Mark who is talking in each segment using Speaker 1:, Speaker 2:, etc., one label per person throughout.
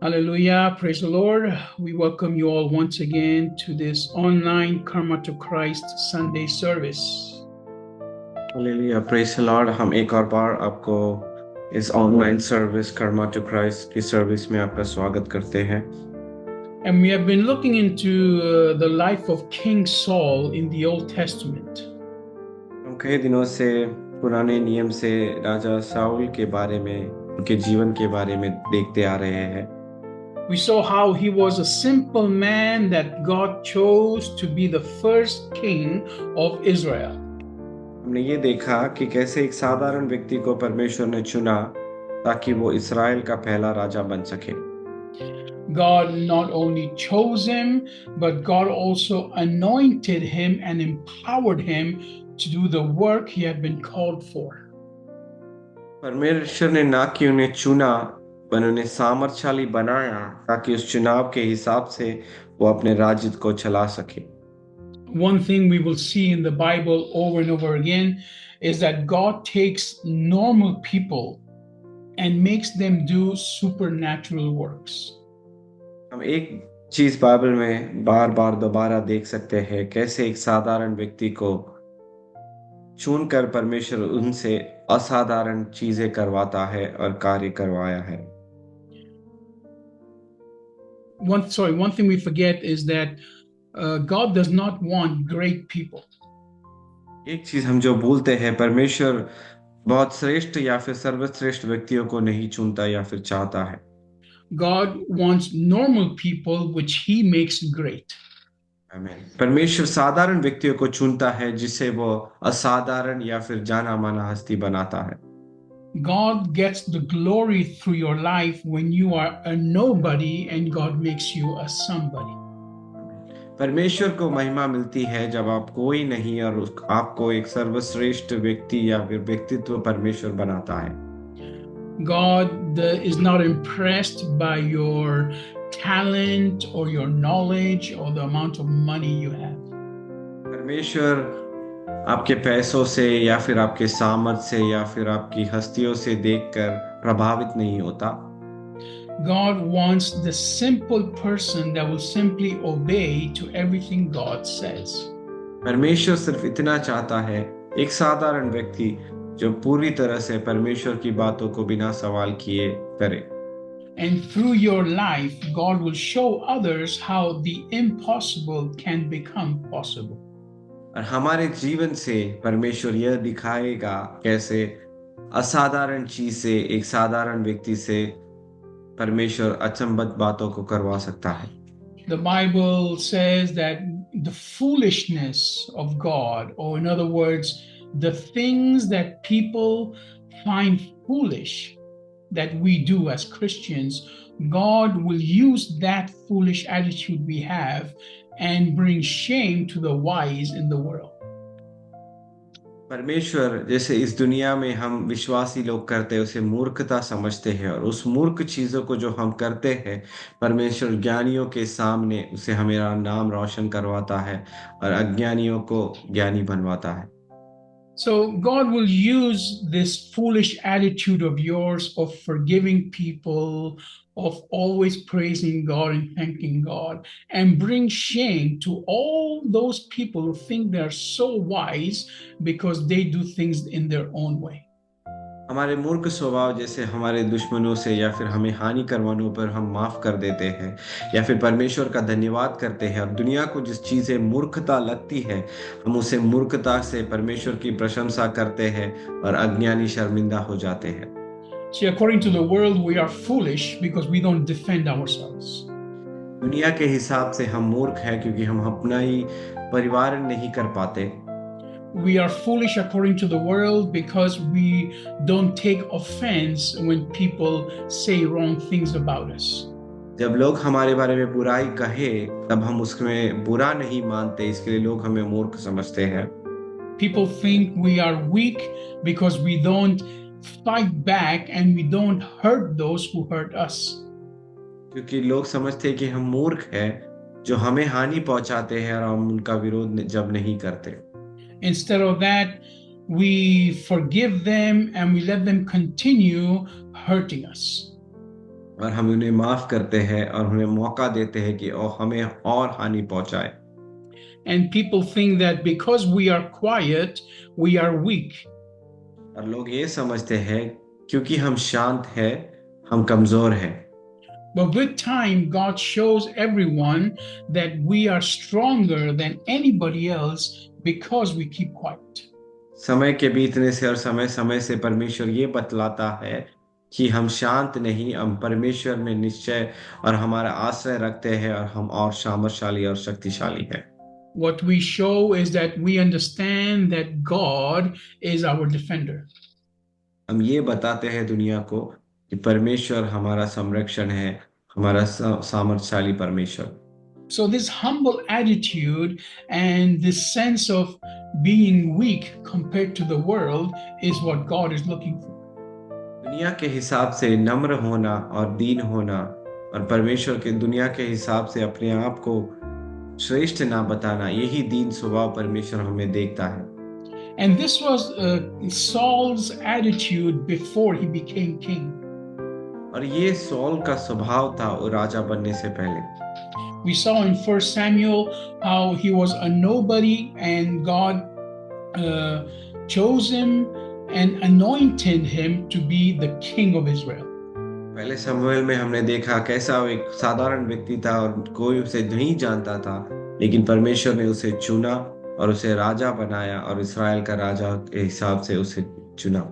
Speaker 1: Hallelujah. Praise the Lord. We welcome you all once again to this online Karma to Christ Sunday service.
Speaker 2: Hallelujah praise the Lord. हम एक और बार आपको इस online service कर्मा to Christ की service में आपका स्वागत करते हैं।
Speaker 1: And we have been looking into the life of King Saul in the Old Testament.
Speaker 2: हम कई दिनों से पुराने नियम से राजा साउल के बारे में, उनके जीवन के बारे में देखते आ रहे हैं।
Speaker 1: We saw how he was a simple man that God chose to be the first king of Israel.
Speaker 2: हमने ये देखा कि कैसे एक साधारण व्यक्ति को परमेश्वर ने चुना ताकि वो इस्राएल का पहला राजा बन सके।
Speaker 1: God not only chose him, but God also anointed him and empowered him to do the work he had been called for.
Speaker 2: परमेश्वर ने ना कि उन्हें चुना, पर उन्हें सामर्थशाली बनाया ताकि उस चुनाव के हिसाब से वो अपने राज्य को चला सके।
Speaker 1: One thing we will see in the Bible over and over again is that God takes normal people and makes them do supernatural works.
Speaker 2: हम एक चीज बाइबल में बार बार दोबारा देख सकते हैं, कैसे एक साधारण व्यक्ति को चुनकर परमेश्वर उनसे असाधारण चीजें करवाता है और कार्य करवाया है।
Speaker 1: One thing we forget is that God does not want great people.
Speaker 2: एक चीज हम जो भूलते हैं, परमेश्वर बहुत श्रेष्ठ या फिर सर्वश्रेष्ठ व्यक्तियों को नहीं चुनता या फिर चाहता है।
Speaker 1: God wants normal people which he makes great.
Speaker 2: आमीन। परमेश्वर साधारण व्यक्तियों को चुनता है जिसे वो असाधारण या फिर जाना माना हस्ती बनाता है।
Speaker 1: God gets the glory through your life when you are a nobody and God makes you a somebody.
Speaker 2: परमेश्वर को महिमा मिलती है जब आप कोई नहीं और आपको एक सर्वश्रेष्ठ व्यक्ति या फिर व्यक्तित्व परमेश्वर बनाता है।
Speaker 1: God is not impressed by your talent or your knowledge or the amount of money you have.
Speaker 2: परमेश्वर आपके पैसों से या फिर आपके सामर्थ्य से या फिर आपकी हस्तियों से देखकर प्रभावित नहीं होता।
Speaker 1: God wants the simple person that will simply obey to everything God says.
Speaker 2: परमेश्वर सिर्फ इतना चाहता है, एक साधारण व्यक्ति जो पूरी तरह से परमेश्वर की बातों को बिना सवाल किए करे।
Speaker 1: And through your life, God will show others how the impossible can become possible.
Speaker 2: और हमारे जीवन से परमेश्वर यह दिखाएगा कैसे असाधारण चीज से, एक साधारण व्यक्ति से परमेश्वर अचंभित बातों को करवा सकता है।
Speaker 1: The Bible says that the foolishness of God, or in other words, the things that people find foolish that we do as Christians, God will use that foolish attitude we have and bring shame to the wise in the world.
Speaker 2: परमेश्वर जैसे इस दुनिया में हम विश्वासी लोग करते हैं उसे मूर्खता समझते हैं, और उस मूर्ख चीजों को जो हम करते हैं परमेश्वर ज्ञानियों के सामने उसे हमारा नाम रोशन करवाता है और अज्ञानियों को ज्ञानी बनवाता है।
Speaker 1: So God will use this foolish attitude of yours of forgiving people, of always praising God and thanking God, and bring shame to all those people who think they're so wise because they do things in their own way.
Speaker 2: हमारे मूर्ख स्वभाव जैसे हमारे दुश्मनों से या फिर हमें हानि करवानों पर हम माफ कर देते हैं या फिर परमेश्वर का धन्यवाद करते हैं, और दुनिया को जिस चीज़ें मूर्खता लगती है हम उसे मूर्खता से परमेश्वर की प्रशंसा करते हैं और अज्ञानी शर्मिंदा हो जाते हैं।
Speaker 1: See, according to the world, we are foolish because we don't defend ourselves.
Speaker 2: दुनिया के हिसाब से हम मूर्ख हैं क्योंकि हम अपना ही परिवार नहीं कर पाते।
Speaker 1: We are foolish according to the world because we don't take offense when people say wrong things about us.
Speaker 2: जब लोग हमारे बारे में बुराई कहे तब हम उसमें बुरा नहीं मानते, इसके लिए लोग हमें मूर्ख समझते हैं।
Speaker 1: People think we are weak because we don't fight back and we don't hurt those who hurt us.
Speaker 2: क्योंकि लोग समझते हैं कि हम मूर्ख हैं जो हमें हानि पहुंचाते हैं और हम उनका विरोध जब नहीं करते।
Speaker 1: Instead of that, we forgive them and we let them continue hurting us.
Speaker 2: और हम उन्हें माफ करते हैं और उन्हें मौका देते हैं कि हमें और हानि पहुंचाए।
Speaker 1: And people think that because we are quiet, we are weak.
Speaker 2: और लोग ये समझते हैं क्योंकि हम शांत हैं, हम कमजोर हैं।
Speaker 1: But with time, God shows everyone that we are stronger than anybody else because we keep quiet.
Speaker 2: समय के बीतने से और समय समय से परमेश्वर ये बतलाता है कि हम शांत नहीं, हम परमेश्वर में निश्चय और हमारा आश्रय रखते हैं और हम और सामर्थशाली और शक्तिशाली हैं।
Speaker 1: What we show is that we understand that God is our defender.
Speaker 2: हम ये बताते हैं दुनिया को कि परमेश्वर हमारा संरक्षण है, हमारा सामर्थशाली परमेश्वर।
Speaker 1: So, this humble attitude and this sense of being weak compared to the world is what God is looking for.
Speaker 2: दुनिया के हिसाब से नम्र होना और दीन होना और परमेश्वर के दुनिया के हिसाब से अपने आप को श्रेष्ठ ना बताना, यही दीन स्वभाव परमेश्वर हमें देखता है।
Speaker 1: And this was Saul's attitude before he became king.
Speaker 2: और ये सौल का स्वभाव था वो राजा बनने से पहले।
Speaker 1: We saw in 1 Samuel how he was a nobody and God chose him and anointed him to be the king of Israel.
Speaker 2: पहले शमूएल में हमने देखा कैसा वो एक साधारण व्यक्ति था और कोई उसे नहीं जानता था, लेकिन परमेश्वर ने उसे चुना और उसे राजा बनाया और इस्राएल का राजा के हिसाब से उसे चुना।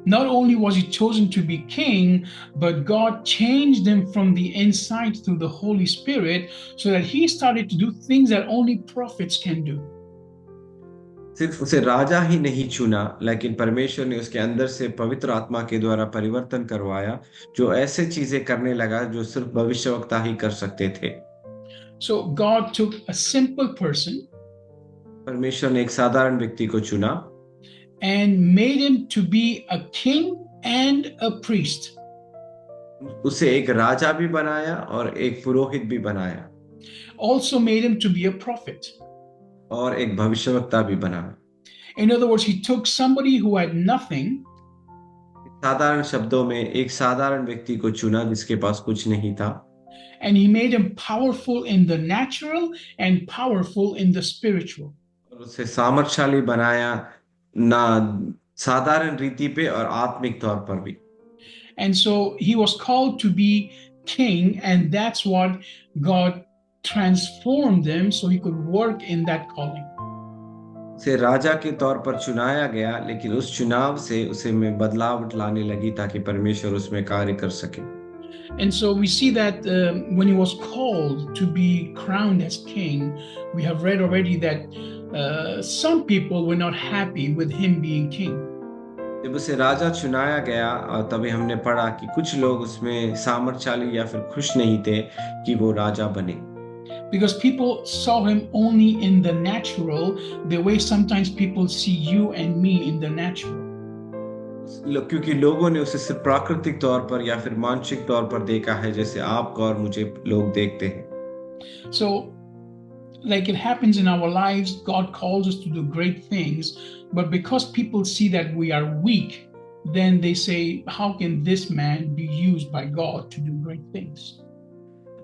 Speaker 1: Not only was he chosen to be king, but God changed him from the inside through the Holy Spirit so that he started to do things that only prophets can do.
Speaker 2: सिर्फ उसे राजा ही नहीं चुना, लेकिन परमेश्वर ने उसके अंदर से पवित्र आत्मा के द्वारा परिवर्तन करवाया, जो ऐसे चीजें करने लगा जो सिर्फ भविष्यवक्ता ही कर सकते थे।
Speaker 1: So God took a simple person
Speaker 2: परमेश्वर ने एक साधारण व्यक्ति को चुना
Speaker 1: and made him to be a king and a priest.
Speaker 2: उसे एक राजा भी बनाया और एक पुरोहित भी बनाया
Speaker 1: Also made him to be a prophet.
Speaker 2: और एक भविष्यवक्ता भी बनाया।
Speaker 1: In other words, he took somebody who had nothing
Speaker 2: साधारण शब्दों में एक साधारण व्यक्ति को चुना जिसके पास कुछ नहीं था
Speaker 1: and he made him powerful in the natural and powerful in the spiritual.
Speaker 2: और उसे सामर्थशाली बनाया, ना साधारण रीति पे और आत्मिक तौर पर भी।
Speaker 1: And so he was called to be king, and that's what God transformed him so he could work in that calling.
Speaker 2: उसे राजा के तौर पर चुनाया गया, लेकिन उस चुनाव से उसे में बदलाव लाने लगी ताकि परमेश्वर उसमें कार्य कर सके।
Speaker 1: And so we see that when he was called to be crowned as king, we have read already that some people were not happy with him being king.
Speaker 2: जब उसे राजा चुनाया गया और तभी हमने पढ़ा कि कुछ लोग उसमें सामर्थशाली या फिर खुश नहीं थे कि वो राजा बने।
Speaker 1: Because people saw him only in the natural, the way sometimes people see you and me in the natural.
Speaker 2: क्योंकि लोगों ने उसे सिर्फ प्राकृतिक तौर पर या फिर मानसिक तौर पर देखा है, जैसे आपको और मुझे लोग देखते हैं।
Speaker 1: So, like it happens in our lives, God calls us to do great things, but because people see that we are weak, then they say, how can this man be used by God to do great things?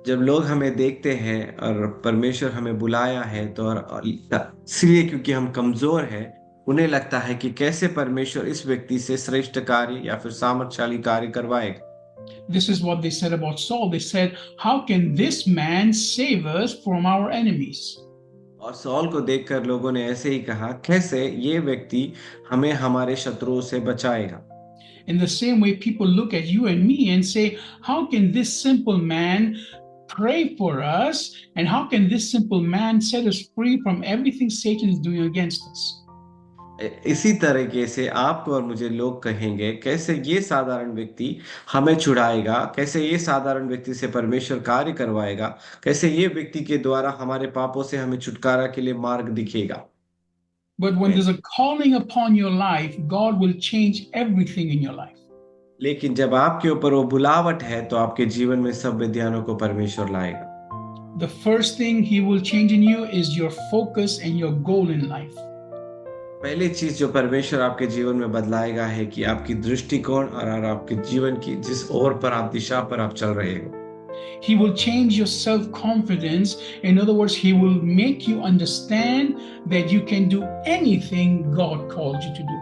Speaker 2: जब लोग हमें देखते हैं और परमेश्वर हमें बुलाया है तो और इसलिए क्योंकि हम कमजोर हैं, उन्हें लगता है कि कैसे परमेश्वर इस व्यक्ति से श्रेष्ठ कार्य या फिर सामर्थशाली कार्य करवाएगा।
Speaker 1: This is what they said about Saul. They said, how can this man save us from our enemies?
Speaker 2: और सौल को देखकर लोगों ने ऐसे ही कहा, कैसे ये व्यक्ति हमें हमारे शत्रुओं से बचाएगा।
Speaker 1: In the same way, people look at you and me and say, how can this simple man pray for us? And how can this simple man set us free from everything Satan is doing against us?
Speaker 2: इसी तरीके से आपको और मुझे लोग कहेंगे, कैसे ये साधारण व्यक्ति हमें छुड़ाएगा, कैसे ये साधारण व्यक्ति से परमेश्वर कार्य करवाएगा, कैसे ये व्यक्ति के द्वारा हमारे पापों से हमें छुटकारा के लिए मार्ग दिखेगा।
Speaker 1: But when there's a calling upon your life, God will change everything in your life.
Speaker 2: लेकिन जब आपके ऊपर वो बुलावट है तो आपके जीवन में सब विद्याओं को परमेश्वर लाएगा।
Speaker 1: The first thing he will change in you is your focus and your goal in life.
Speaker 2: पहली चीज जो परमेश्वर आपके जीवन में बदलाएगा है कि आपकी दृष्टिकोण और आपके जीवन की जिस ओर पर आप दिशा पर आप चल रहे हो।
Speaker 1: He will change your self confidence. In other words, He will make you understand that you can do anything God called you to do.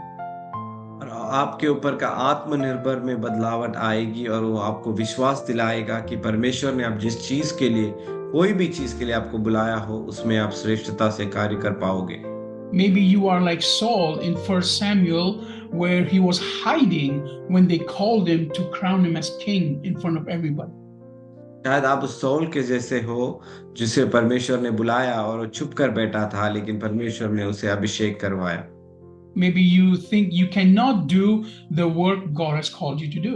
Speaker 2: और आपके ऊपर का आत्मनिर्भर में बदलावट आएगी और वो आपको विश्वास दिलाएगा कि परमेश्वर ने आप जिस चीज के लिए कोई भी चीज के लिए आपको बुलाया हो उसमें आप श्रेष्ठता से कार्य कर पाओगे।
Speaker 1: Maybe you are like Saul in 1 Samuel, where he was hiding when they called him to crown him as king in front of everybody.
Speaker 2: शायद आप उस सौल के जैसे हो जिसे परमेश्वर ने बुलाया और वो छुप कर बैठा था लेकिन परमेश्वर ने उसे अभिषेक करवाया।
Speaker 1: Maybe you think you cannot do the work God has called you to do.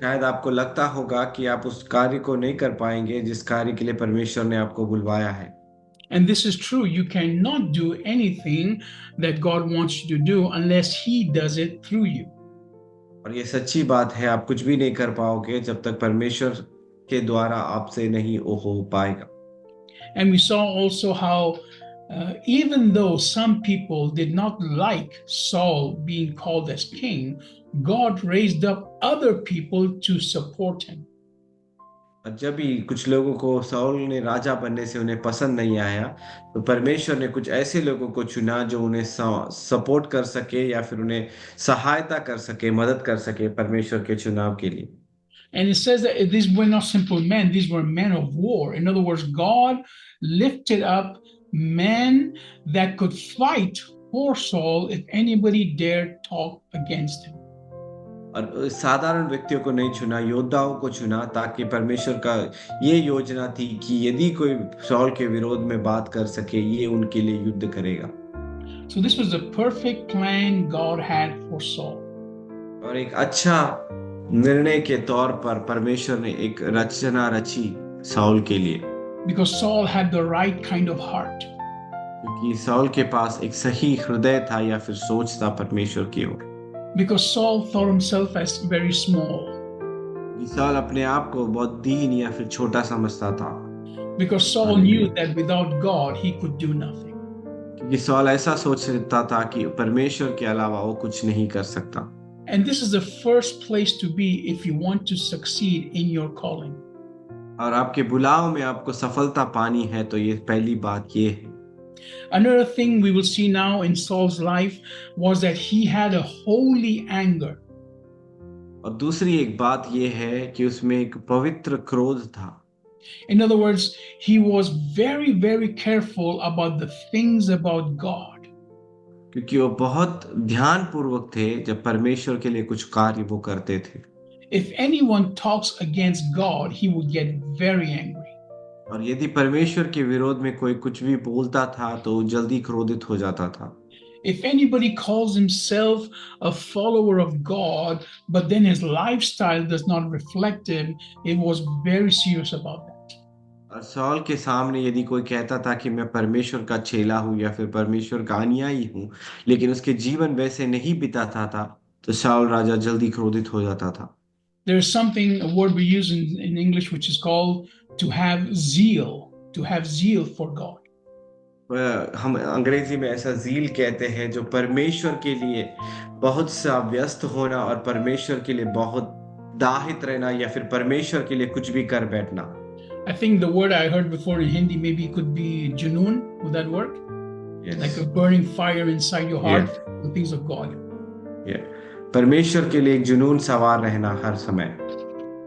Speaker 2: शायद आपको लगता होगा कि आप उस कार्य को नहीं कर पाएंगे जिस कार्य के लिए परमेश्वर ने आपको बुलवाया है।
Speaker 1: And this is true. You cannot do anything that God wants you to do unless He does it through you.
Speaker 2: और ये सच्ची बात है, आप कुछ भी नहीं कर पाओगे जब तक परमेश्वर के द्वारा आपसे नहीं वो हो पाएगा।
Speaker 1: And we saw also how even though some people did not like Saul being called as king, God raised up other people to support him.
Speaker 2: और जब भी कुछ लोगों को साउल ने राजा बनने से उन्हें पसंद नहीं आया तो परमेश्वर ने कुछ ऐसे लोगों को चुना जो उन्हें सपोर्ट कर सके या फिर उन्हें सहायता कर सके, मदद कर सके परमेश्वर के चुनाव के लिए।
Speaker 1: And it says that these were not simple men, these were men of war. In other words, God lifted up men that could fight for Saul if anybody dared talk against him.
Speaker 2: और साधारण व्यक्तियों को नहीं चुना, योद्धाओं को चुना, ताकि परमेश्वर का ये योजना थी कि यदि कोई सौल के विरोध में बात कर सके ये उनके लिए युद्ध करेगा।
Speaker 1: So this was the perfect plan God had for Saul.
Speaker 2: और एक अच्छा निर्णय के तौर पर परमेश्वर ने एक रचना रची साउल के लिए,
Speaker 1: Because Saul had the right kind of heart.
Speaker 2: क्योंकि साउल के पास एक सही हृदय था या फिर सोच था परमेश्वर की ओर।
Speaker 1: Because Saul thought himself as very small.
Speaker 2: Saul अपने आप को बहुत दीन या फिर छोटा समझता था।
Speaker 1: Because Saul knew that without God he could do nothing.
Speaker 2: क्योंकि साउल ऐसा सोचता था कि परमेश्वर के अलावा वो कुछ नहीं कर सकता।
Speaker 1: And this is the first place to be if you want to succeed in your calling.
Speaker 2: और आपके बुलाव में आपको सफलता पानी है तो ये पहली बात ये है।
Speaker 1: Another thing we will see now in Saul's life was that he had a holy anger.
Speaker 2: और दूसरी एक बात ये है कि उसमें एक पवित्र क्रोध था।
Speaker 1: In other words, he was very, very careful about the things about God.
Speaker 2: क्योंकि वो बहुत ध्यानपूर्वक थे जब परमेश्वर के लिए कुछ कार्य वो करते थे।
Speaker 1: If anyone talks against God, he would get very angry.
Speaker 2: और यदि परमेश्वर के विरोध में कोई कुछ भी बोलता था तो वो जल्दी क्रोधित हो जाता था।
Speaker 1: If anybody calls himself a follower of God, but then his lifestyle does not reflect him, it was very serious about that.
Speaker 2: और साउल के सामने यदि कोई कहता था कि मैं परमेश्वर का चेला हूँ या फिर परमेश्वर का अनुयायी हूँ, लेकिन उसके जीवन वैसे नहीं बिताता था तो साउल राजा जल्दी क्रोधित हो जाता था।
Speaker 1: There's something, a word we use in English, which is called to have zeal for God.
Speaker 2: हम अंग्रेजी में ऐसा ज़ील कहते हैं जो परमेश्वर के लिए बहुत सा व्यस्त होना और परमेश्वर के लिए बहुत दाहित रहना या फिर परमेश्वर के लिए कुछ भी कर बैठना।
Speaker 1: I think the word I heard before in Hindi maybe could be junoon. Would that work?
Speaker 2: Yes.
Speaker 1: Like a burning fire inside your heart for the things of God.
Speaker 2: Yeah. परमेश्वर के लिए एक जुनून सवार रहना हर समय।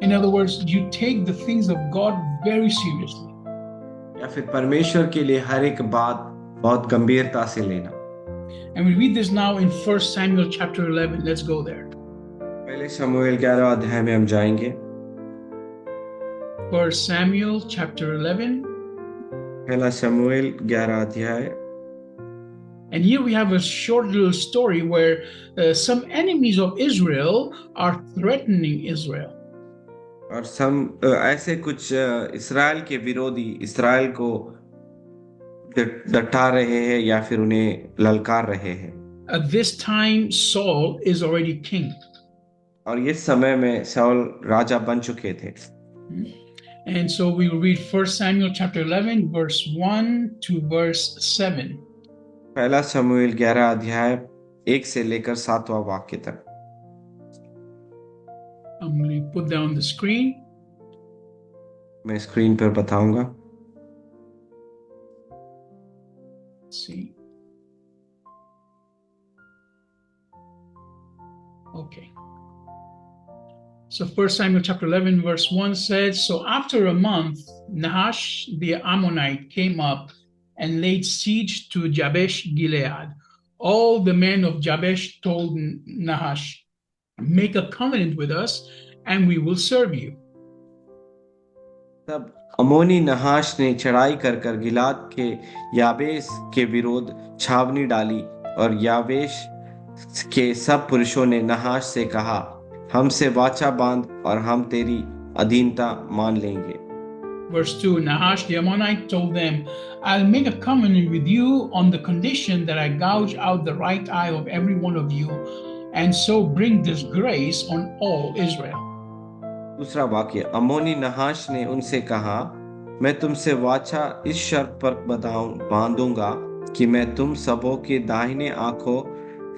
Speaker 1: In other words, you take the things of God very seriously.
Speaker 2: या फिर परमेश्वर के लिए हर एक बात बहुत गंभीरता से लेना।
Speaker 1: And we read this now in 1 Samuel chapter 11. Let's go there.
Speaker 2: पहले शमूएल 11 अध्याय में हम जाएंगे।
Speaker 1: 1 Samuel chapter 11.
Speaker 2: पहला शमूएल 11 अध्याय।
Speaker 1: And here we have a short little story where some enemies of Israel are threatening Israel.
Speaker 2: और ऐसे कुछ इस्राएल के विरोधी इस्राएल को डटा रहे हैं या फिर उन्हें ललकार रहे हैं।
Speaker 1: At this time, Saul is already king.
Speaker 2: और इस समय में साउल राजा बन चुके थे।
Speaker 1: And so we will read 1 Samuel chapter 11, verse 1 to verse 7.
Speaker 2: पहला शमूएल 11 अध्याय 1 से लेकर 7वां वाक्य तक।
Speaker 1: I'm going to put down the screen.
Speaker 2: मैं स्क्रीन पर बताऊंगा।
Speaker 1: Let's see. Okay. So 1 Samuel chapter 11 verse 1 says, so after a month, Nahash the Ammonite came up and laid siege to Jabesh Gilead. All the men of Jabesh told Nahash, make a covenant with us and we will serve you.
Speaker 2: तब अमोनी नहाश ने चढ़ाई कर कर गिलाद के याबेश के विरोध छावनी डाली, और याबेश के सब पुरुषों ने नहाश से कहा, हमसे वाचा बांध और हम तेरी अधीनता मान लेंगे।
Speaker 1: Verse 2, Nahash the Ammonite told them, I'll make a covenant with you on the condition that I gouge out the right eye of every one of you, and so bring disgrace on all Israel.
Speaker 2: दूसरा वाक्य, अमोनी नहाश ने उनसे कहा, मैं तुमसे वाचा इस शर्त पर बांधूंगा कि मैं तुम सबों की दाहिने आंखों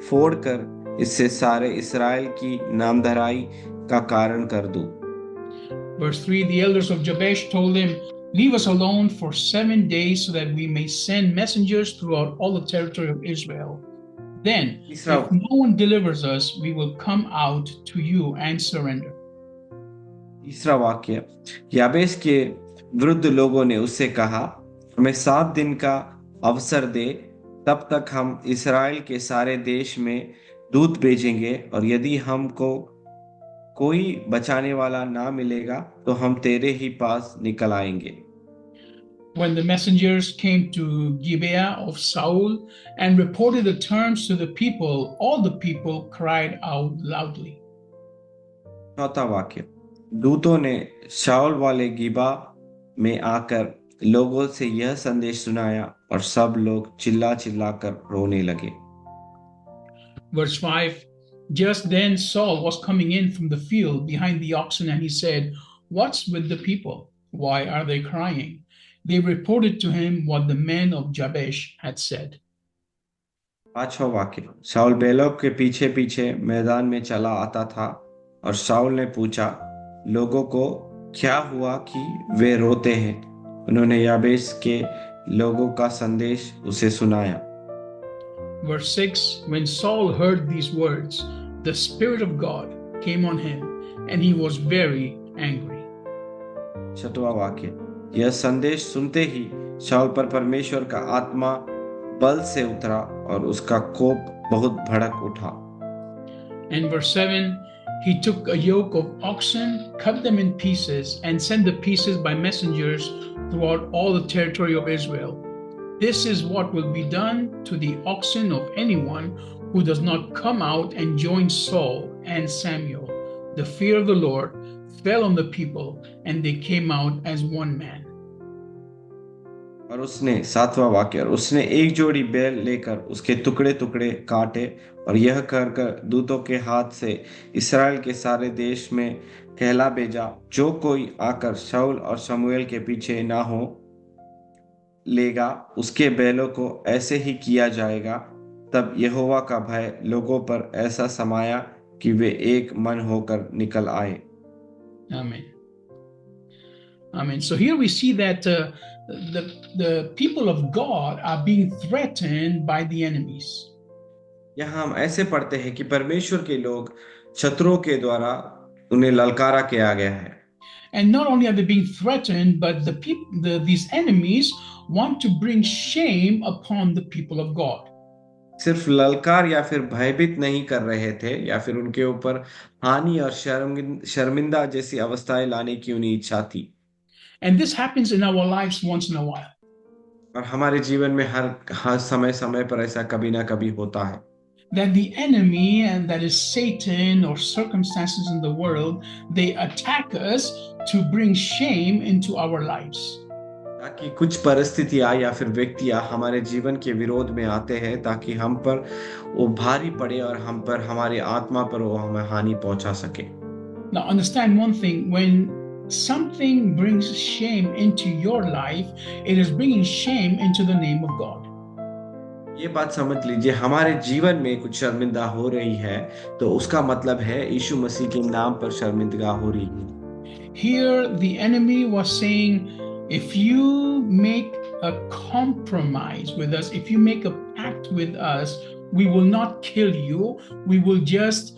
Speaker 2: फोड़कर इससे सारे इस्राएल की नामधराई का कारण कर दूं।
Speaker 1: Verse 3, the elders of Jabesh told him, leave us alone for 7 days so that we may send messengers throughout all the territory of Israel. Then, if no one delivers us, we will come out to you and surrender.
Speaker 2: तीसरा वाक्य, याबेश के वृद्ध लोगों ने उससे कहा, हमें 7 दिन का अवसर दे, तब तक हम इस्राएल के सारे देश में दूत भेजेंगे, और यदि हमको कोई बचाने वाला ना मिलेगा तो हम तेरे ही पास निकल आएंगे।
Speaker 1: When the messengers came to Gibeah of Saul and reported the terms to the people, all the people cried out loudly.
Speaker 2: चौथा वाक्य, दूतों ने शाऊल वाले गिबा में आकर लोगों से यह संदेश सुनाया, और सब लोग चिल्ला चिल्ला कर रोने लगे।
Speaker 1: Verse 5, just then Saul was coming in from the field behind the oxen, and he said, what's with the people? Why are they crying? They reported to him what the men of Jabesh had said.
Speaker 2: पांचवा वाक्य, शाऊल बैलों के पीछे पीछे मैदान में चला आता था, और शाऊल ने पूछा, लोगों को क्या हुआ कि वे रोते हैं? उन्होंने याबेश के लोगों का संदेश उसे सुनाया।
Speaker 1: Verse 6, when Saul heard these words, the Spirit of God came on him, and he was very angry.
Speaker 2: छठवां वाक्य, यह संदेश सुनते ही शाऊल पर परमेश्वर का आत्मा बल से उतरा, और उसका कोप बहुत भड़क उठा।
Speaker 1: And verse 7, he took a yoke of oxen, cut them in pieces, and sent the pieces by messengers throughout all the territory of Israel. This is what will be done to the oxen of anyone who does not come out and join Saul and Samuel. The fear of the Lord fell on the people, and they came out as one man.
Speaker 2: और उसने, 7वां वाक्य, और उसने एक जोड़ी बैल लेकर उसके टुकड़े टुकड़े काटे, और यह कर दूतों के हाथ से इस्राएल के सारे देश में कहला भेजा, जो कोई आकर शाऊल और शमूएल के पीछे ना हो लेगा, उसके बैलों को ऐसे ही किया जाएगा। तब यहोवा का भय लोगों पर ऐसा समाया कि वे एक मन होकर निकल आए।
Speaker 1: Amen. Amen. So here we see that the people of God are being threatened by the enemies.
Speaker 2: यहाँ हम ऐसे पढ़ते हैं कि परमेश्वर के लोग शत्रुओं के द्वारा उन्हें ललकारा किया गया है।
Speaker 1: And not only are they being threatened, but these enemies want to bring shame upon the people of God.
Speaker 2: सिर्फ ललकार या फिर भयभीत नहीं कर रहे थे, या फिर उनके ऊपर हानि और शर्मिंदा जैसी अवस्थाएं लाने की उन्हें इच्छा थी।
Speaker 1: And this happens in our lives once in a while.
Speaker 2: और हमारे जीवन में हर समय समय पर ऐसा कभी ना कभी होता है।
Speaker 1: That the enemy, and that is Satan or circumstances in the world, they attack us to bring shame into our lives.
Speaker 2: ताकि कुछ परिस्थितियां या फिर व्यक्तियां हमारे जीवन के विरोध में आते हैं, ताकि हम पर वो भारी पड़े और हम पर, हमारी आत्मा पर वो हमें हानि पहुंचा सके।
Speaker 1: Now understand one thing, when something brings shame into your life, it is bringing shame into the name of God.
Speaker 2: ये बात समझ लीजिए, हमारे जीवन में कुछ शर्मिंदा हो रही है तो उसका मतलब है यीशु मसीह के नाम पर शर्मिंदगा हो रही है।
Speaker 1: Here, the enemy was saying, if you make a compromise with us, if you make a pact with us, we will not kill you, we will just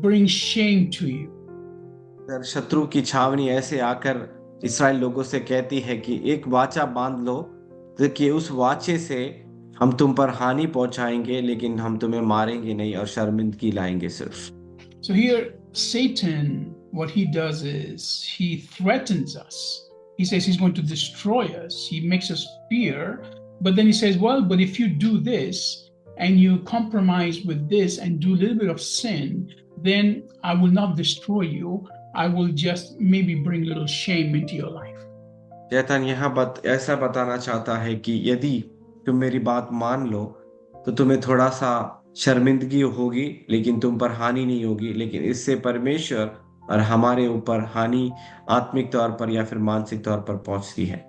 Speaker 1: bring shame to you.
Speaker 2: अगर शत्रु की छावनी ऐसे आकर Israel लोगों से कहती है कि एक वाचा बांध लो, तो कि उस वाचे से हम तुम पर हानि पहुंचाएंगे लेकिन हम तुम्हें मारेंगे नहीं और शर्मिंदगी लाएंगे सिर्फ।
Speaker 1: So here, Satan, what he does is he threatens us. He says he's going to destroy us. He makes us fear. But then he says, well, but if you do this and you compromise with this and do a little bit of sin, then I will not destroy you. I will just maybe bring a little shame into your life.
Speaker 2: शैतान यहाँ ऐसा बताना चाहता है कि यदि तुम मेरी बात मान लो तो तुम्हें थोड़ा सा शर्मिंदगी होगी लेकिन तुम पर हानि नहीं होगी, लेकिन इससे परमेश्वर और हमारे ऊपर हानि आत्मिक तौर पर या फिर मानसिक तौर पर पहुंचती है।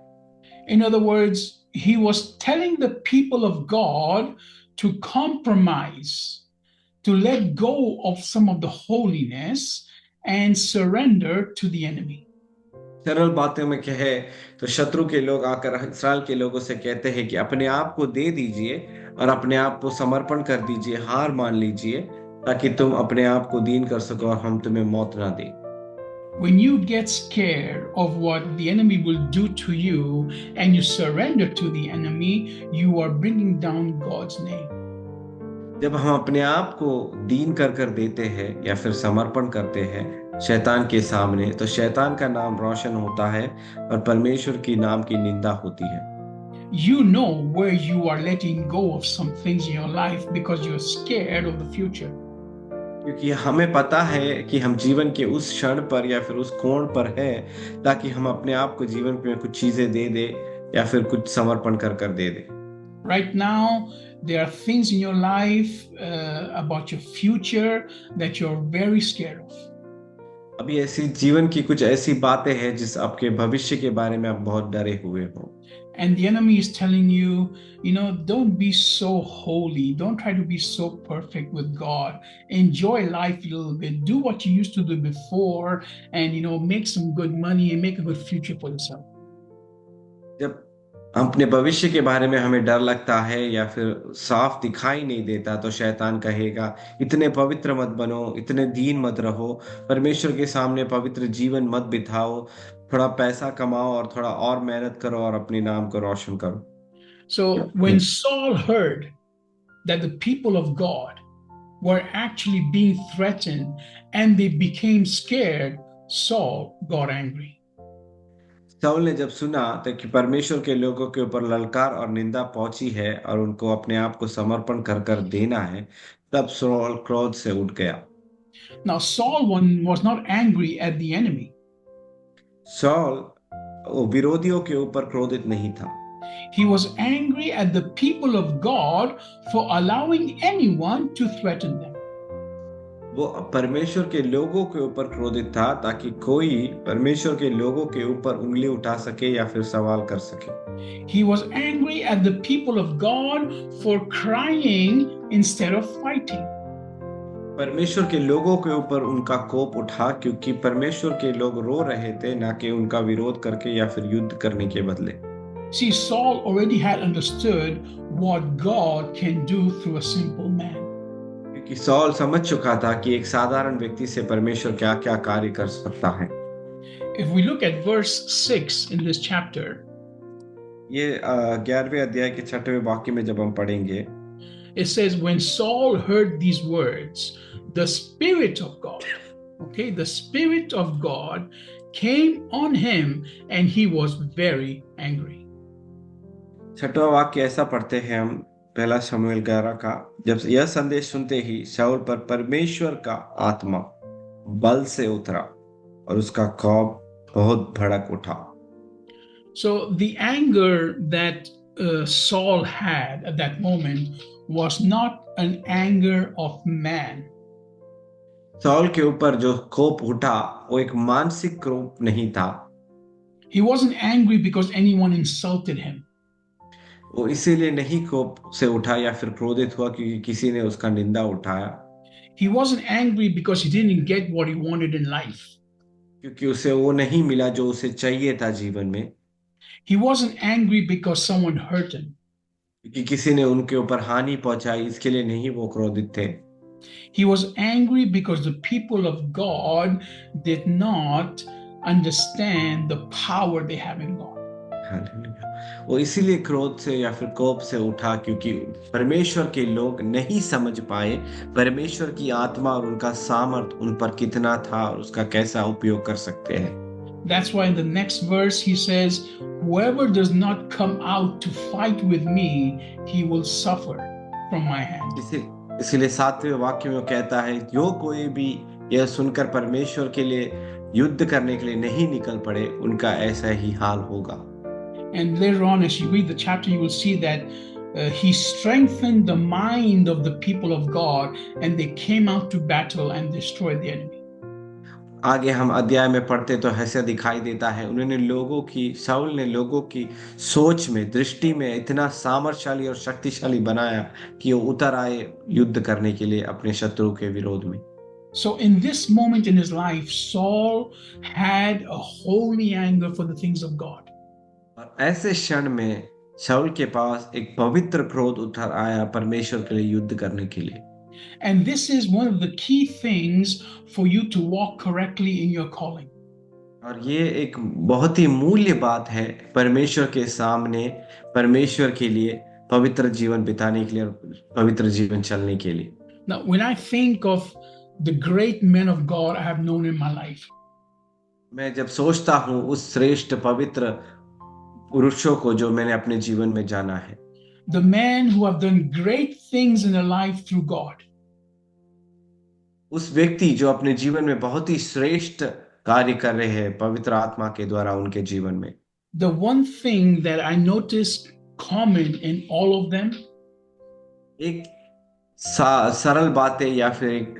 Speaker 1: In other words, he was telling the people of God to compromise, to let go of some of the holiness and surrender to the enemy.
Speaker 2: सरल बातों में कहे तो शत्रु के लोग आकर इसराइल के लोगों से कहते हैं कि अपने आप को दे दीजिए और अपने आप को समर्पण कर दीजिए, हार मान लीजिए, ताकि तुम अपने आप को दीन कर सको और हम तुम्हें मौत ना दें।
Speaker 1: When you get scared of what the enemy will do to you and you surrender to the enemy, you are bringing down God's name.
Speaker 2: जब हम अपने आप को दीन कर देते हैं या फिर समर्पण करते हैं शैतान के सामने, तो शैतान का नाम रोशन होता है और परमेश्वर की नाम की निंदा होती है।
Speaker 1: You know where you are letting go of some things in your life because you're scared of the future.
Speaker 2: क्योंकि हमें पता है कि हम जीवन के उस क्षण पर या फिर उस कोण पर है, ताकि हम अपने आप को जीवन में कुछ चीजें दे दे या फिर कुछ समर्पण कर दे दे।
Speaker 1: Right now, there are things in your life about your future that you're very scared of.
Speaker 2: अभी ऐसी जीवन की कुछ ऐसी बातें हैं जिस आपके भविष्य के बारे में आप बहुत डरे हुए हो।
Speaker 1: And the enemy is telling you, don't be so holy. Don't try to be so perfect with God. Enjoy life a little bit. Do what you used to do before and, make some good money and make a good future for yourself.
Speaker 2: जब अपने भविष्य के बारे में हमें डर लगता है या फिर साफ दिखाई नहीं देता, तो शैतान कहेगा इतने पवित्र मत बनो, इतने दीन मत रहो, परमेश्वर के सामने पवित्र जीवन मत बिताओ, थोड़ा पैसा कमाओ और थोड़ा और मेहनत करो और अपने नाम को रोशन करो।
Speaker 1: So when Saul heard that the people of God were actually being threatened and they became scared, Saul got angry.
Speaker 2: शाऊल ने जब सुना तो कि परमेश्वर के लोगों के ऊपर ललकार और निंदा पहुंची है और उनको अपने आप को समर्पण कर देना है, तब शाऊल क्रोध से उठ गया।
Speaker 1: Now Saul was not angry at the enemy.
Speaker 2: शाऊल विरोधियों के ऊपर क्रोधित नहीं था।
Speaker 1: He was angry at the people of God for allowing anyone to threaten them.
Speaker 2: वो परमेश्वर के लोगों के ऊपर क्रोधित था ताकि कोई परमेश्वर के लोगों के ऊपर उंगली उठा सके या फिर सवाल कर सके।
Speaker 1: He was angry at the people of God for crying instead of fighting.
Speaker 2: परमेश्वर के लोगों के ऊपर उनका कोप उठा क्योंकि परमेश्वर के लोग रो रहे थे, ना कि उनका विरोध करके या फिर युद्ध करने के बदले।
Speaker 1: See, Saul already had understood what God can do through a simple man.
Speaker 2: क्योंकि सॉल समझ चुका था कि एक साधारण व्यक्ति से परमेश्वर क्या क्या कार्य कर सकता है।
Speaker 1: If we look at verse 6 in this chapter,
Speaker 2: ये 11वें अध्याय के 6वें वाक्य में जब हम पढ़ेंगे,
Speaker 1: it says, when Saul heard these words, the Spirit of God, the Spirit of God came on him and he was very angry.
Speaker 2: 6वां वाक्य ऐसा पढ़ते हैं हम, पहला शमूएल 11 का, जब यह संदेश सुनते ही शाऊल पर परमेश्वर का आत्मा बल से उतरा और उसका कोप बहुत भड़क उठा।
Speaker 1: So the anger that Saul had at that moment was not an anger of man.
Speaker 2: शाऊल के ऊपर जो कोप उठा वो एक मानसिक कोप नहीं था।
Speaker 1: He wasn't angry because anyone insulted him.
Speaker 2: वो इसीलिए नहीं कोप से उठा या फिर क्रोधित हुआ क्योंकि किसी ने उसका निंदा उठाया,
Speaker 1: He wasn't angry because he didn't get what he wanted in life.
Speaker 2: क्योंकि उसे वो नहीं मिला जो उसे चाहिए था जीवन में,
Speaker 1: He wasn't angry because someone hurt him.
Speaker 2: क्योंकि किसी ने उनके ऊपर हानि पहुंचाई, इसके लिए नहीं वो क्रोधित थे।
Speaker 1: He was angry because the people of God did not understand the power they have in God.
Speaker 2: Hallelujah. वो इसीलिए क्रोध से या फिर कोप से उठा क्योंकि परमेश्वर के लोग नहीं समझ पाए परमेश्वर की आत्मा और उनका सामर्थ उन पर कितना था और उसका कैसा उपयोग कर सकते हैं।
Speaker 1: That's why in the next verse he says, whoever does not come out to fight with me, he will suffer from my hand.
Speaker 2: इसीलिए 7वें वाक्य में वो कहता है, जो कोई भी यह सुनकर परमेश्वर के लिए युद्ध करने के लिए नहीं निकल पड़े, उनका ऐसा ही हाल होगा।
Speaker 1: And later on, as you read the chapter, you will see that he strengthened the mind of the people of God, and they came out to battle and destroyed the enemy.
Speaker 2: आगे हम अध्याय में पढ़ते तो ऐसा दिखाई देता है, शाऊल ने लोगों की सोच में, दृष्टि में इतना सामर्थशाली और शक्तिशाली बनाया कि वो उतर आए युद्ध करने के लिए अपने शत्रु के विरोध में।
Speaker 1: So in this moment in his life, Saul had a holy anger for the things of God.
Speaker 2: और ऐसे क्षण में शाऊल के पास एक पवित्र क्रोध उतर आया परमेश्वर के लिए युद्ध करने के लिए।
Speaker 1: And this is one of the key things for you to walk correctly in your calling.
Speaker 2: और ये एक बहुत ही मूल्य बात है परमेश्वर के सामने, परमेश्वर के लिए पवित्र जीवन बिताने के लिए और पवित्र जीवन चलने के लिए।
Speaker 1: Now, when I think of the great men of God I have known in my life,
Speaker 2: मैं जब सोचता हूँ उस श्रेष्ठ पवित्र पुरुषों को जो मैंने अपने जीवन में जाना है,
Speaker 1: the men who have done great things in their life through God,
Speaker 2: उस व्यक्ति जो अपने जीवन में बहुत ही श्रेष्ठ कार्य कर रहे हैं पवित्र आत्मा के द्वारा उनके जीवन में,
Speaker 1: the one thing that I noticed common in all of them
Speaker 2: एक सरल बातें या फिर एक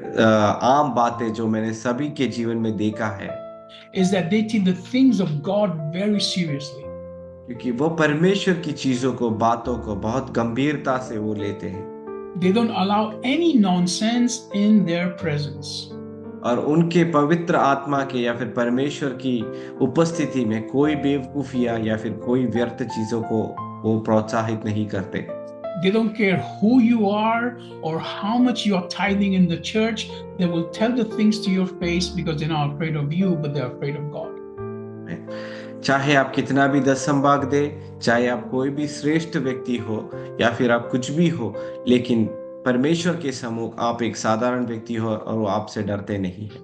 Speaker 2: आम बातें जो मैंने सभी के जीवन में देखा है,
Speaker 1: is that they take the things of God very seriously.
Speaker 2: क्योंकि वो परमेश्वर की चीजों को, बातों को बहुत गंभीरता से वो लेते हैं
Speaker 1: They don't allow any nonsense in their presence.
Speaker 2: और उनके पवित्र आत्मा के या फिर परमेश्वर की उपस्थिति में कोई बेवकूफिया या फिर कोई व्यर्थ चीजों को वो प्रोत्साहित नहीं करते।
Speaker 1: They don't care who you are or how much you are tithing in the church. They will tell the things to your face because they're not afraid of you, but they're afraid of God.
Speaker 2: चाहे आप कितना भी दसम भाग दे, चाहे आप कोई भी श्रेष्ठ व्यक्ति हो या फिर आप कुछ भी हो, लेकिन परमेश्वर के सम्मुख आप एक साधारण व्यक्ति हो और वो आपसे डरते नहीं है।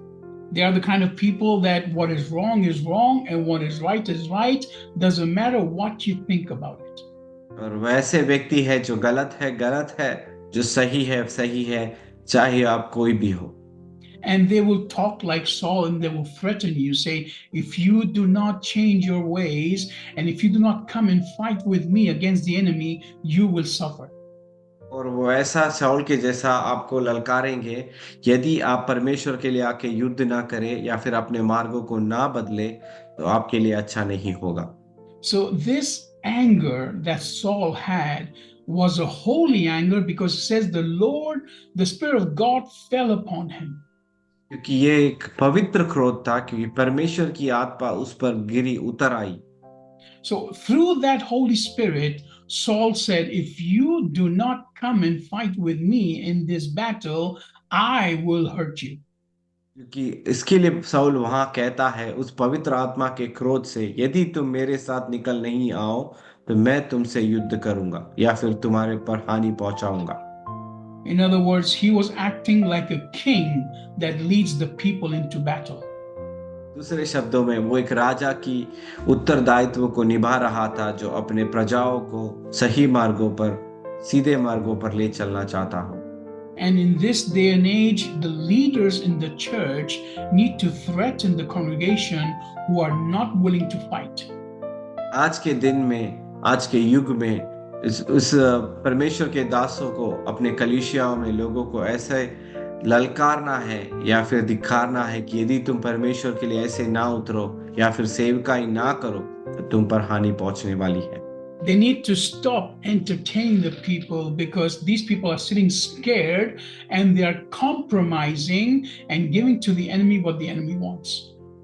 Speaker 1: They are the kind of people that what is wrong and what is right. Doesn't matter what you think about it.
Speaker 2: और वैसे व्यक्ति है जो गलत है, जो सही है, चाहे आप कोई भी हो।
Speaker 1: And they will talk like Saul and they will threaten you, say, if you do not change your ways and if you do not come and fight with me against the enemy, you will suffer.
Speaker 2: और वो ऐसा शाऊल के जैसा आपको ललकारेंगे, यदि आप परमेश्वर के लिए आके युद्ध ना करें या फिर अपने मार्गों को ना बदले तो आपके लिए अच्छा नहीं होगा।
Speaker 1: So this anger that Saul had was a holy anger because it says the Spirit of God fell upon him.
Speaker 2: क्योंकि ये एक पवित्र क्रोध था, क्योंकि परमेश्वर की आत्मा उस पर गिरी, उतर आई।
Speaker 1: So through that Holy Spirit, Saul said, if you do not come and fight with me in this battle, I will hurt you.
Speaker 2: क्योंकि इसके लिए शाऊल वहां कहता है उस पवित्र आत्मा के क्रोध से, यदि तुम मेरे साथ निकल नहीं आओ तो मैं तुमसे युद्ध करूंगा या फिर तुम्हारे पर हानि पहुंचाऊंगा।
Speaker 1: In other words, he was acting like a king that leads the people into battle.
Speaker 2: दूसरे शब्दों में वो एक राजा की उत्तरदायित्व को निभा रहा था जो अपने प्रजाओं को सही मार्गों पर, सीधे मार्गों पर ले चलना चाहता हो।
Speaker 1: And in this day and age, the leaders in the church need to threaten the congregation who are not willing to fight.
Speaker 2: आज के दिन में, आज के युग में इस परमेश्वर के दासों को, अपने कलीसियाओं में लोगों को ऐसे ललकारना है या फिर दिखाना है कि यदि तुम परमेश्वर के लिए ऐसे ना उतरो या फिर सेवकाई ना करो तो तुम पर हानि पहुंचने वाली है।
Speaker 1: They need to stop entertaining the people because these people are sitting scared and they are compromising and giving to the enemy what the enemy wants.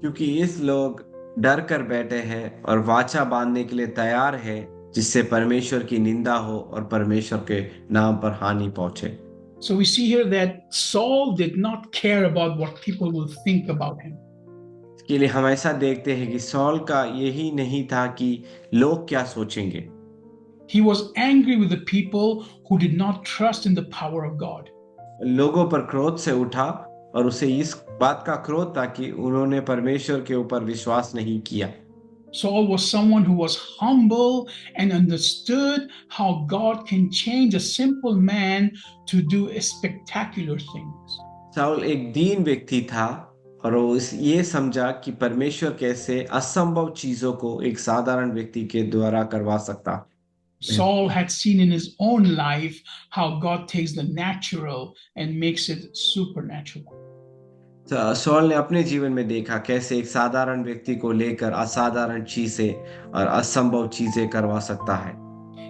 Speaker 2: क्योंकि इस लोग डर कर बैठे हैं और वाचा बांधने के लिए तैयार है, जिससे परमेश्वर की निंदा हो और परमेश्वर के नाम पर हानि पहुंचे।
Speaker 1: So we see here that Saul did not care about what people will think about him.
Speaker 2: इसके लिए हम ऐसा देखते हैं कि सौल का यही नहीं था कि लोग क्या सोचेंगे।
Speaker 1: He was angry with the people who did not trust in the power of God.
Speaker 2: लोगों पर क्रोध से उठा और उसे इस बात का क्रोध था कि उन्होंने परमेश्वर के ऊपर विश्वास नहीं किया।
Speaker 1: Saul was someone who was humble and understood how God can change a simple man to do spectacular things.
Speaker 2: शाऊल एक दीन व्यक्ति था और वो ये समझा कि परमेश्वर कैसे असंभव चीजों को एक साधारण व्यक्ति के द्वारा करवा सकता।
Speaker 1: Saul had seen in his own life how God takes the natural and makes it supernatural.
Speaker 2: Soul ने अपने जीवन में देखा कैसे एक साधारण व्यक्ति को लेकर असाधारण चीजें और असंभव चीजें करवा सकता है।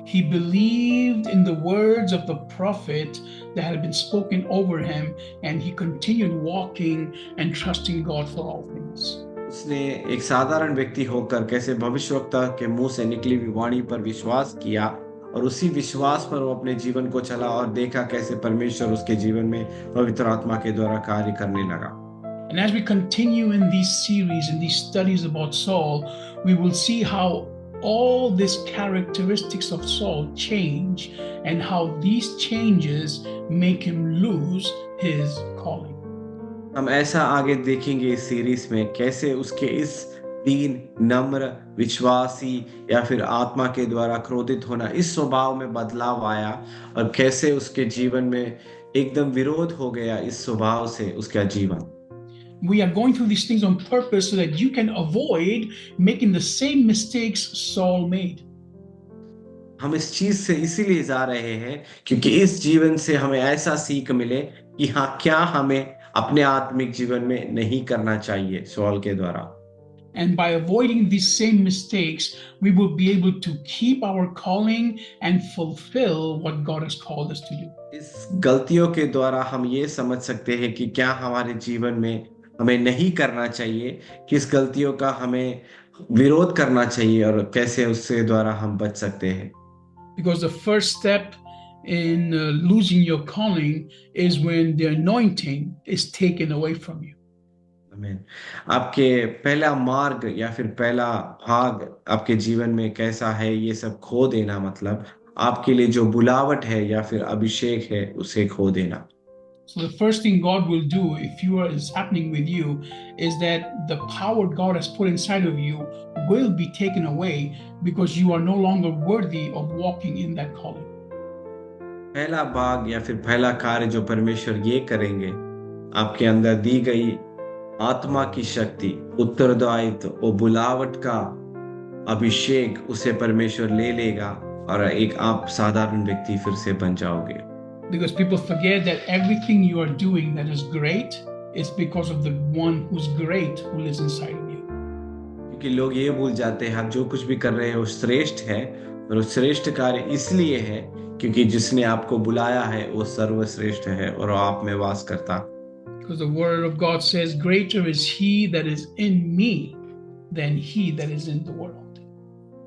Speaker 1: He believed in the words of the prophet that had been spoken over him, and he continued walking and trusting God for all things.
Speaker 2: उसने एक साधारण व्यक्ति होकर कैसे भविष्यवक्ता के मुंह से निकली हुई वाणी पर विश्वास किया और उसी विश्वास पर वो अपने जीवन को चला और देखा कैसे परमेश्वर उसके जीवन में पवित्र आत्मा के द्वारा कार्य करने लगा।
Speaker 1: And as we continue in these series, in these studies about Saul, we will see how all these characteristics of Saul change and how these changes make him lose his calling.
Speaker 2: हम ऐसा आगे देखेंगे इस series में कैसे उसके इस दीन, नम्र, विश्वासी या फिर आत्मा के द्वारा क्रोधित होना इस स्वभाव में बदलाव आया और कैसे उसके जीवन में एकदम विरोध हो गया इस स्वभाव से उसका जीवन।
Speaker 1: We are going through these things on purpose so that you can avoid making the same mistakes Saul made.
Speaker 2: हम इस चीज से इसीलिए जा रहे हैं क्योंकि इस जीवन से हमें ऐसा सीख मिले कि हाँ क्या हमें अपने आत्मिक जीवन में नहीं करना चाहिए सौल के द्वारा।
Speaker 1: And by avoiding these same mistakes, we will be able to keep our calling and fulfill what God has called us to do.
Speaker 2: इस गलतियों के द्वारा हम ये समझ सकते हैं कि क्या हमारे जीवन में हमें नहीं करना चाहिए, किस गलतियों का हमें विरोध करना चाहिए और कैसे उससे द्वारा हम बच सकते हैं।
Speaker 1: Because the first step in losing your calling is when the anointing is taken away from you.
Speaker 2: आमीन। आपके पहला मार्ग या फिर पहला भाग आपके जीवन में कैसा है ये सब खो देना, मतलब आपके लिए जो बुलावट है या फिर अभिषेक है उसे खो देना।
Speaker 1: So the first thing God will do if is happening with you is that the power God has put inside of you will be taken away because you are no longer worthy of walking in that calling.
Speaker 2: पहला भाग या फिर पहला कार्य जो परमेश्वर ये करेंगे, आपके अंदर दी गई आत्मा की शक्ति, उत्तरदायित्व और बुलावट का अभिषेक उसे परमेश्वर ले लेगा और एक आप साधारण व्यक्ति फिर से बन जाओगे।
Speaker 1: Because people forget that everything you are doing that is great is because of the one who's great who lives inside of you.
Speaker 2: क्योंकि लोग ये भूल जाते हैं आप जो कुछ भी कर रहे हैं वो श्रेष्ठ है और वो श्रेष्ठ कार्य इसलिए है क्योंकि जिसने आपको बुलाया है वो सर्वश्रेष्ठ है और आप में वास करता।
Speaker 1: Because the word of God says, greater is he that is in me than he that is in the world.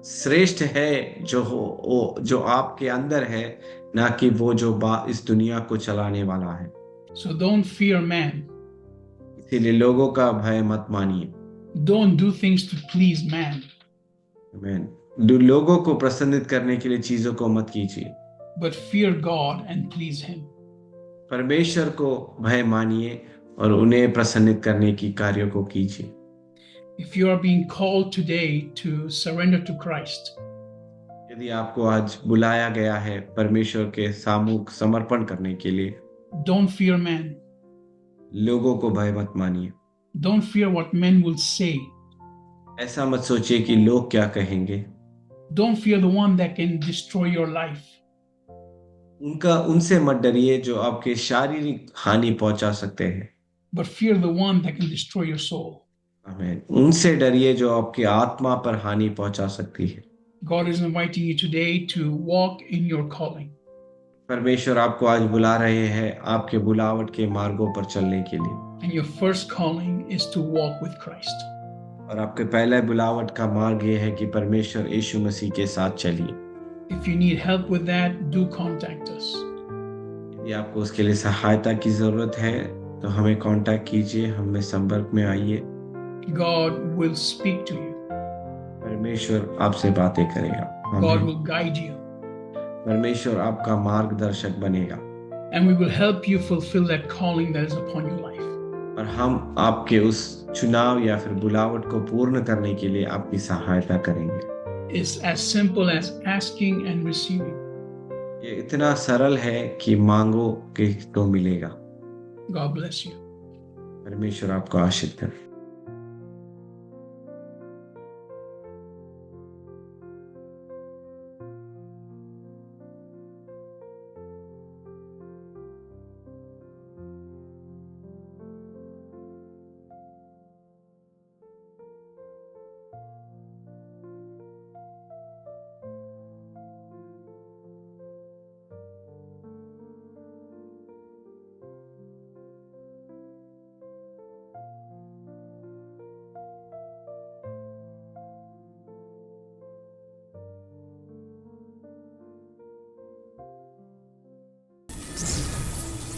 Speaker 2: श्रेष्ठ है जो आपके अंदर है, ना कि वो जो इस दुनिया को चलाने वाला है।
Speaker 1: So don't fear man.
Speaker 2: इसीलिए लोगों का भय मत मानिए।
Speaker 1: Don't do things to please man.
Speaker 2: आमीन। लोगों को प्रसन्नित करने के लिए चीजों को मत कीजिए,
Speaker 1: but fear God and please him.
Speaker 2: परमेश्वर को भय मानिए और उन्हें प्रसन्नित करने की कार्यों को कीजिए।
Speaker 1: If you are being called today to surrender to Christ,
Speaker 2: यदि आपको आज बुलाया गया है परमेश्वर के सामूहिक समर्पण करने के लिए,
Speaker 1: don't fear man.
Speaker 2: लोगों को भय मत मानिए।
Speaker 1: Don't fear what men will say.
Speaker 2: ऐसा मत सोचिए कि लोग क्या कहेंगे।
Speaker 1: Don't fear the one that can destroy your life.
Speaker 2: उनसे मत डरिए जो आपके शारीरिक हानि पहुंचा सकते हैं,
Speaker 1: but fear the one that can destroy your soul.
Speaker 2: आमीन। उनसे डरिए जो आपकी आत्मा पर हानि पहुंचा सकती है।
Speaker 1: God is inviting you today to walk in your calling.
Speaker 2: परमेश्वर आपको आज बुला रहे हैं आपके बुलावट के मार्गों पर चलने के लिए,
Speaker 1: And your first calling is to walk with Christ.
Speaker 2: और आपके पहले बुलावट का मार्ग ये है कि परमेश्वर यीशु मसीह के साथ चलिए।
Speaker 1: If you need help with that, do contact us.
Speaker 2: यदि आपको उसके लिए सहायता की जरूरत है तो हमें कांटेक्ट कीजिए, हमें संपर्क में आइए।
Speaker 1: God will speak to you.
Speaker 2: परमेश्वर आपसे बातें करेगा।
Speaker 1: God
Speaker 2: आमीन।
Speaker 1: will guide you.
Speaker 2: परमेश्वर आपका मार्गदर्शक बनेगा
Speaker 1: And we will help you fulfill that calling that is upon your life.
Speaker 2: और हम आपके उस चुनाव या फिर बुलावट को पूर्ण करने के लिए आपकी सहायता करेंगे।
Speaker 1: It's as simple as asking and receiving.
Speaker 2: ये इतना सरल है कि मांगो कि तो मिलेगा।
Speaker 1: God bless you.
Speaker 2: परमेश्वर आपको आशीष करे।